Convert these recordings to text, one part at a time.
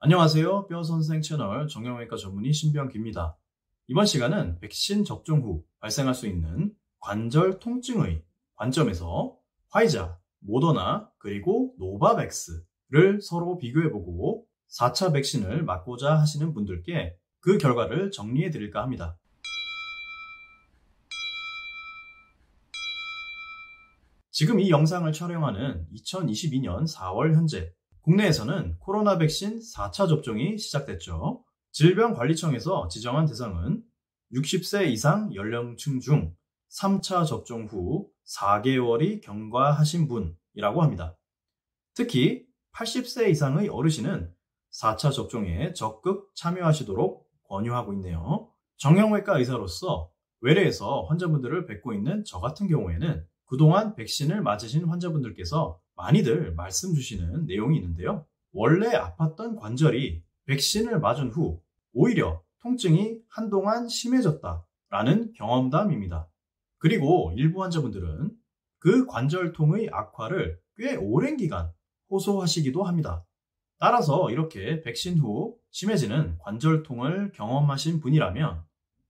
안녕하세요. 뼈선생 채널 정형외과 전문의 신병기입니다. 이번 시간은 백신 접종 후 발생할 수 있는 관절 통증의 관점에서 화이자, 모더나, 그리고 노바백스를 서로 비교해보고 4차 백신을 맞고자 하시는 분들께 그 결과를 정리해 드릴까 합니다. 지금 이 영상을 촬영하는 2022년 4월 현재 국내에서는 코로나 백신 4차 접종이 시작됐죠. 질병관리청에서 지정한 대상은 60세 이상 연령층 중 3차 접종 후 4개월이 경과하신 분이라고 합니다. 특히 80세 이상의 어르신은 4차 접종에 적극 참여하시도록 권유하고 있네요. 정형외과 의사로서 외래에서 환자분들을 뵙고 있는 저 같은 경우에는 그동안 백신을 맞으신 환자분들께서 많이들 말씀 주시는 내용이 있는데요. 원래 아팠던 관절이 백신을 맞은 후 오히려 통증이 한동안 심해졌다라는 경험담입니다. 그리고 일부 환자분들은 그 관절통의 악화를 꽤 오랜 기간 호소하시기도 합니다. 따라서 이렇게 백신 후 심해지는 관절통을 경험하신 분이라면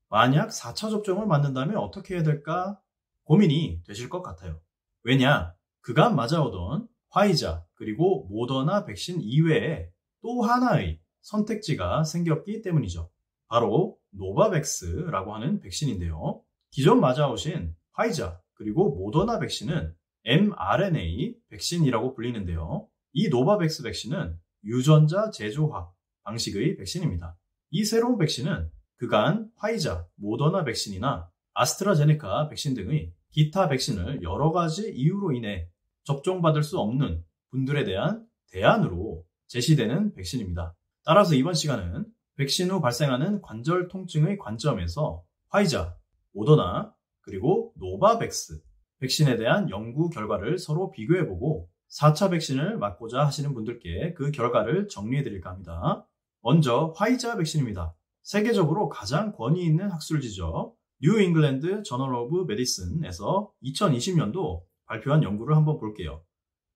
만약 4차 접종을 맞는다면 어떻게 해야 될까 고민이 되실 것 같아요. 왜냐? 그간 맞아오던 화이자 그리고 모더나 백신 이외에 또 하나의 선택지가 생겼기 때문이죠. 바로 노바백스라고 하는 백신인데요. 기존 맞아오신 화이자 그리고 모더나 백신은 mRNA 백신이라고 불리는데요. 이 노바백스 백신은 유전자 제조화 방식의 백신입니다. 이 새로운 백신은 그간 화이자, 모더나 백신이나 아스트라제네카 백신 등의 기타 백신을 여러 가지 이유로 인해 접종받을 수 없는 분들에 대한 대안으로 제시되는 백신입니다. 따라서 이번 시간은 백신 후 발생하는 관절 통증의 관점에서 화이자, 모더나, 그리고 노바백스 백신에 대한 연구 결과를 서로 비교해보고 4차 백신을 맞고자 하시는 분들께 그 결과를 정리해드릴까 합니다. 먼저 화이자 백신입니다. 세계적으로 가장 권위 있는 학술지죠. 뉴 잉글랜드 저널 오브 메디슨에서 2020년도 발표한 연구를 한번 볼게요.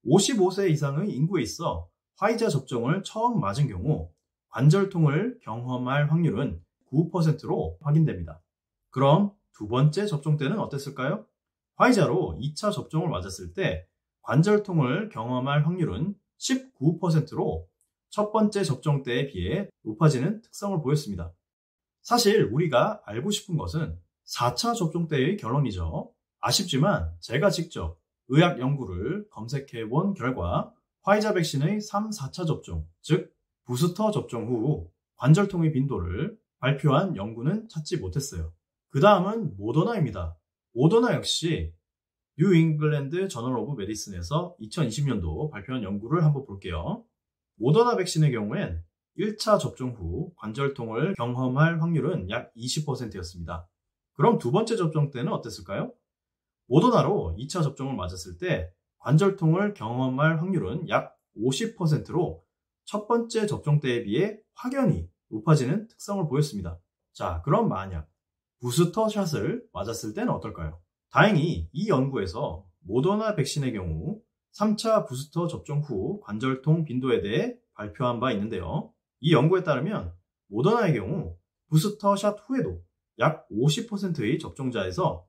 55세 이상의 인구에 있어 화이자 접종을 처음 맞은 경우 관절통을 경험할 확률은 9%로 확인됩니다. 그럼 두 번째 접종 때는 어땠을까요? 화이자로 2차 접종을 맞았을 때 관절통을 경험할 확률은 19%로 첫 번째 접종 때에 비해 높아지는 특성을 보였습니다. 사실 우리가 알고 싶은 것은 4차 접종 때의 결론이죠. 아쉽지만 제가 직접 의학 연구를 검색해 본 결과 화이자 백신의 3, 4차 접종, 즉 부스터 접종 후 관절통의 빈도를 발표한 연구는 찾지 못했어요. 그 다음은 모더나입니다. 모더나 역시 뉴 잉글랜드 저널 오브 메디슨에서 2020년도 발표한 연구를 한번 볼게요. 모더나 백신의 경우엔 1차 접종 후 관절통을 경험할 확률은 약 20%였습니다. 그럼 두 번째 접종 때는 어땠을까요? 모더나로 2차 접종을 맞았을 때 관절통을 경험할 확률은 약 50%로 첫 번째 접종 때에 비해 확연히 높아지는 특성을 보였습니다. 자, 그럼 만약 부스터 샷을 맞았을 때는 어떨까요? 다행히 이 연구에서 모더나 백신의 경우 3차 부스터 접종 후 관절통 빈도에 대해 발표한 바 있는데요. 이 연구에 따르면 모더나의 경우 부스터 샷 후에도 약 50%의 접종자에서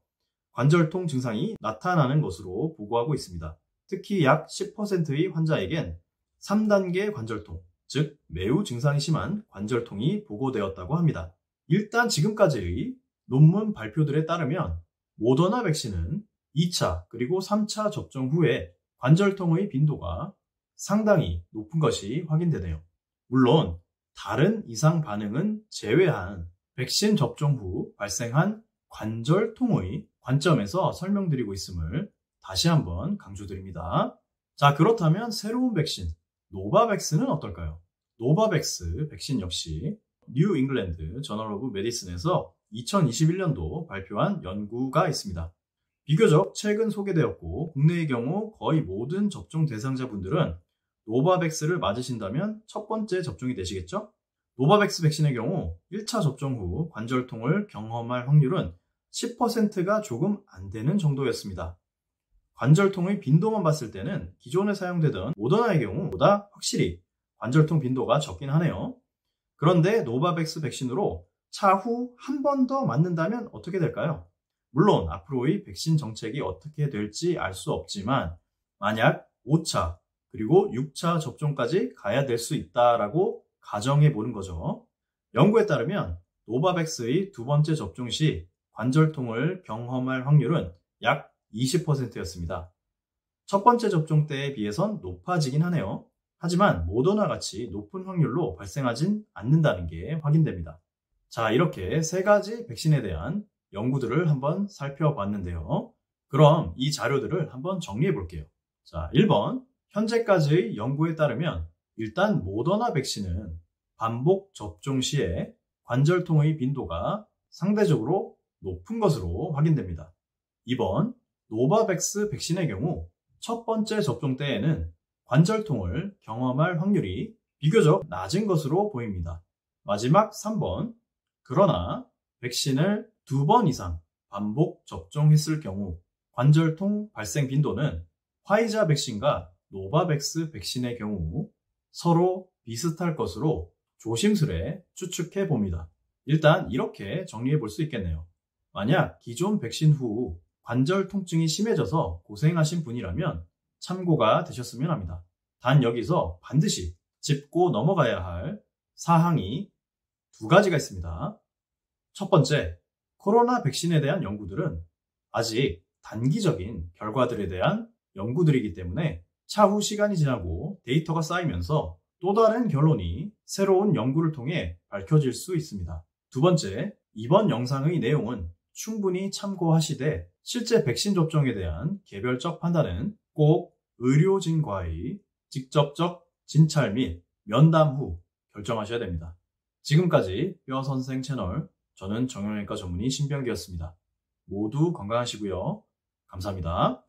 관절통 증상이 나타나는 것으로 보고하고 있습니다. 특히 약 10%의 환자에겐 3단계 관절통, 즉 매우 증상이 심한 관절통이 보고되었다고 합니다. 일단 지금까지의 논문 발표들에 따르면 모더나 백신은 2차 그리고 3차 접종 후에 관절통의 빈도가 상당히 높은 것이 확인되네요. 물론 다른 이상 반응은 제외한 백신 접종 후 발생한 관절통의 관점에서 설명드리고 있음을 다시 한번 강조드립니다. 자, 그렇다면 새로운 백신 노바백스는 어떨까요? 노바백스 백신 역시 뉴 잉글랜드 저널 오브 메디슨에서 2021년도 발표한 연구가 있습니다. 비교적 최근 소개되었고 국내의 경우 거의 모든 접종 대상자분들은 노바백스를 맞으신다면 첫 번째 접종이 되시겠죠? 노바백스 백신의 경우 1차 접종 후 관절통을 경험할 확률은 10%가 조금 안 되는 정도였습니다. 관절통의 빈도만 봤을 때는 기존에 사용되던 모더나의 경우보다 확실히 관절통 빈도가 적긴 하네요. 그런데 노바백스 백신으로 차후 한 번 더 맞는다면 어떻게 될까요? 물론 앞으로의 백신 정책이 어떻게 될지 알 수 없지만 만약 5차 그리고 6차 접종까지 가야 될 수 있다라고 가정해 보는 거죠. 연구에 따르면 노바백스의 두 번째 접종 시 관절통을 경험할 확률은 약 20%였습니다. 첫 번째 접종 때에 비해선 높아지긴 하네요. 하지만 모더나 같이 높은 확률로 발생하진 않는다는 게 확인됩니다. 자, 이렇게 세 가지 백신에 대한 연구들을 한번 살펴봤는데요. 그럼 이 자료들을 한번 정리해 볼게요. 자, 1번. 현재까지의 연구에 따르면 일단 모더나 백신은 반복 접종 시에 관절통의 빈도가 상대적으로 높은 것으로 확인됩니다. 2번. 노바백스 백신의 경우 첫 번째 접종 때에는 관절통을 경험할 확률이 비교적 낮은 것으로 보입니다. 마지막 3번. 그러나 백신을 2번 이상 반복 접종했을 경우 관절통 발생 빈도는 화이자 백신과 노바백스 백신의 경우 서로 비슷할 것으로 조심스레 추측해 봅니다. 일단 이렇게 정리해 볼 수 있겠네요. 만약 기존 백신 후 관절 통증이 심해져서 고생하신 분이라면 참고가 되셨으면 합니다. 단 여기서 반드시 짚고 넘어가야 할 사항이 두 가지가 있습니다. 첫 번째, 코로나 백신에 대한 연구들은 아직 단기적인 결과들에 대한 연구들이기 때문에 차후 시간이 지나고 데이터가 쌓이면서 또 다른 결론이 새로운 연구를 통해 밝혀질 수 있습니다. 두 번째, 이번 영상의 내용은 충분히 참고하시되 실제 백신 접종에 대한 개별적 판단은 꼭 의료진과의 직접적 진찰 및 면담 후 결정하셔야 됩니다. 지금까지 뼈선생 채널, 저는 정형외과 전문의 신병기였습니다. 모두 건강하시고요. 감사합니다.